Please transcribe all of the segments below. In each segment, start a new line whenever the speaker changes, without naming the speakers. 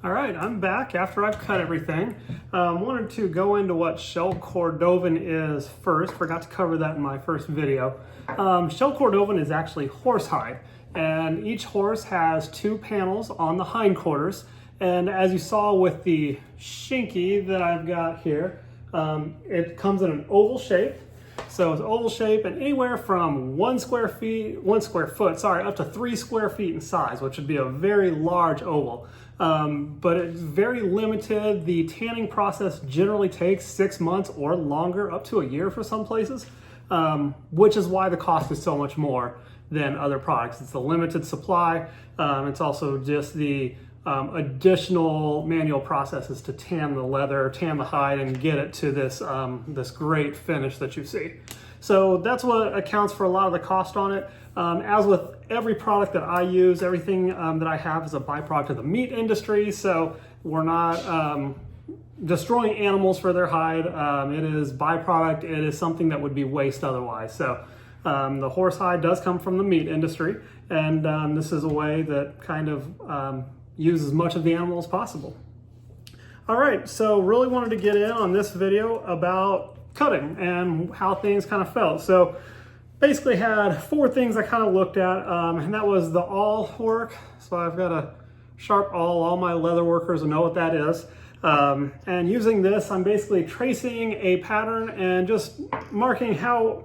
All right, I'm back after I've cut everything. Wanted to go into what shell Cordovan is first. Forgot to cover that in my first video. Shell Cordovan is actually horsehide, and each horse has two panels on the hindquarters. And as you saw with the shinky that I've got here, it comes in an oval shape. So it's oval shape and anywhere from 1 square foot, up to 3 square feet in size, which would be a very large oval. But it's very limited. The tanning process generally takes 6 months or longer, up to a year for some places, which is why the cost is so much more than other products. It's a limited supply. It's also just the additional manual processes to tan the leather, tan the hide, and get it to this, this great finish that you see. So that's what accounts for a lot of the cost on it. As with every product that I use, everything that I have is a byproduct of the meat industry. So we're not destroying animals for their hide. It is byproduct. It is something that would be waste otherwise. So the horse hide does come from the meat industry, and this is a way that kind of use as much of the animal as possible. All right, so really wanted to get in on this video about cutting and how things kind of felt. So basically had 4 things I kind of looked at, and that was the awl work. So I've got a sharp awl. All my leather workers know what that is. And using this, I'm basically tracing a pattern and just noting how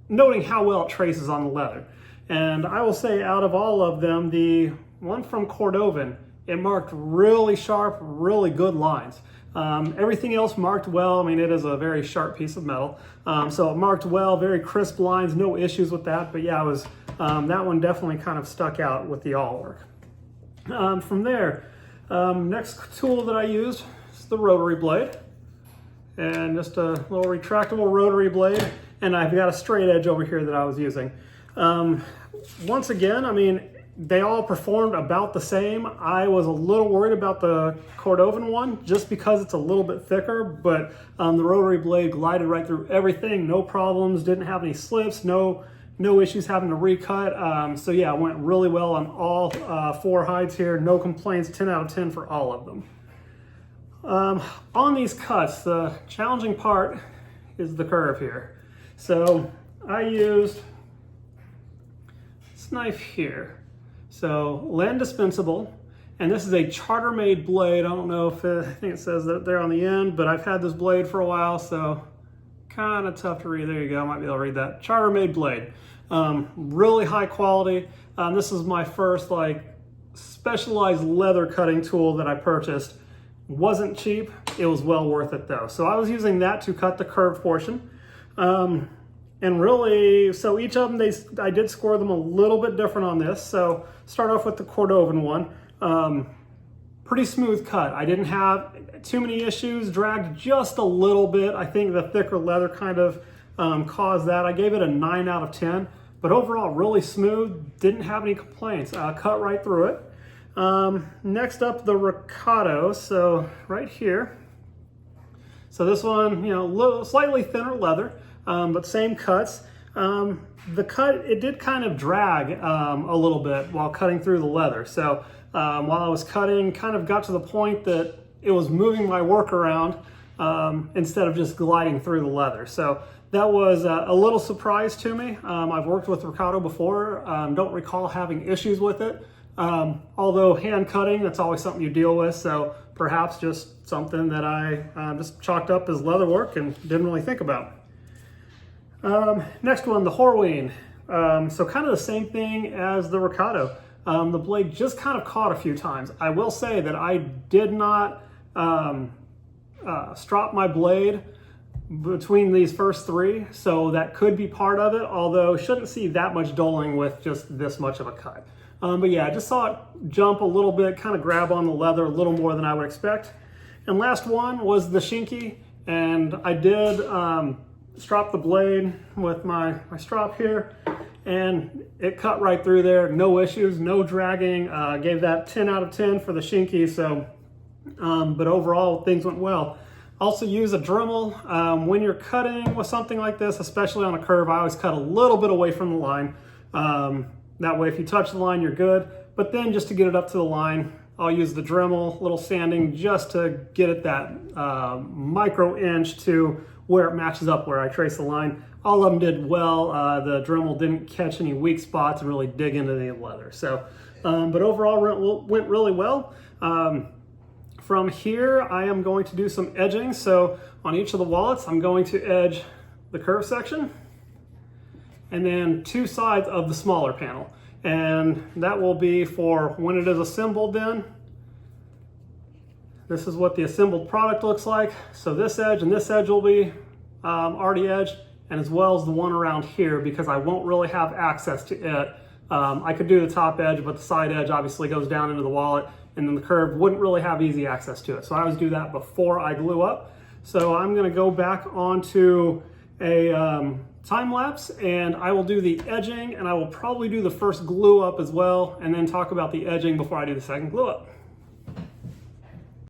well it traces on the leather. And I will say, out of all of them, the one from Cordovan, it marked really sharp, really good lines. Everything else marked well. I mean, it is a very sharp piece of metal. So it marked well, very crisp lines, no issues with that. But yeah, that one definitely kind of stuck out with the awl work. From there, next tool that I used is the rotary blade. And just a little retractable rotary blade. And I've got a straight edge over here that I was using. Once again, I mean, they all performed about the same. I was a little worried about the Cordovan one just because it's a little bit thicker, but the rotary blade glided right through everything, no problems, didn't have any slips, no issues having to recut. So yeah, it went really well on all 4 hides here, no complaints, 10 out of 10 for all of them. On these cuts, the challenging part is the curve here. So I used this knife here. So land dispensable, and this is a charter-made blade. I don't know if I think it says that there on the end, but I've had this blade for a while, so kind of tough to read. There you go, I might be able to read that. Charter-made blade, really high quality. This is my first specialized leather cutting tool that I purchased. Wasn't cheap, it was well worth it though. So I was using that to cut the curved portion. And really, so each of them, I did score them a little bit different on this. So start off with the Cordovan one. Pretty smooth cut. I didn't have too many issues, dragged just a little bit. I think the thicker leather kind of caused that. I gave it a 9 out of 10, but overall really smooth, didn't have any complaints. Cut right through it. Next up, the Ricardo. So right here. So this one, slightly thinner leather. But same cuts. The cut, it did kind of drag a little bit while cutting through the leather. So while I was cutting, kind of got to the point that it was moving my work around instead of just gliding through the leather. So that was a little surprise to me. I've worked with Ricardo before, don't recall having issues with it. Although hand cutting, that's always something you deal with. So perhaps just something that I just chalked up as leather work and didn't really think about. Next one, the Horween. So kind of the same thing as the Ricardo. The blade just kind of caught a few times. I will say that I did not strop my blade between these first 3, so that could be part of it, although shouldn't see that much doling with just this much of a cut. But yeah, I just saw it jump a little bit, kind of grab on the leather a little more than I would expect. And last one was the shinky, and I did strop the blade with my strop here, and it cut right through there, no issues, no dragging. Gave that 10 out of 10 for the shinky. So but overall things went well. Also use a Dremel when you're cutting with something like this, especially on a curve. I always cut a little bit away from the line. That way if you touch the line you're good, but then just to get it up to the line, I'll use the Dremel, little sanding, just to get it that micro inch to where it matches up where I trace the line. All of them did well. The Dremel didn't catch any weak spots and really dig into the leather. So, but overall went really well. From here, I am going to do some edging. So on each of the wallets, I'm going to edge the curve section and then 2 sides of the smaller panel. And that will be for when it is assembled then. This is what the assembled product looks like. So this edge and this edge will be already edged, and as well as the one around here, because I won't really have access to it. I could do the top edge, but the side edge obviously goes down into the wallet, and then the curve wouldn't really have easy access to it. So I always do that before I glue up. So I'm gonna go back onto a time lapse, and I will do the edging, and I will probably do the first glue up as well, and then talk about the edging before I do the second glue up.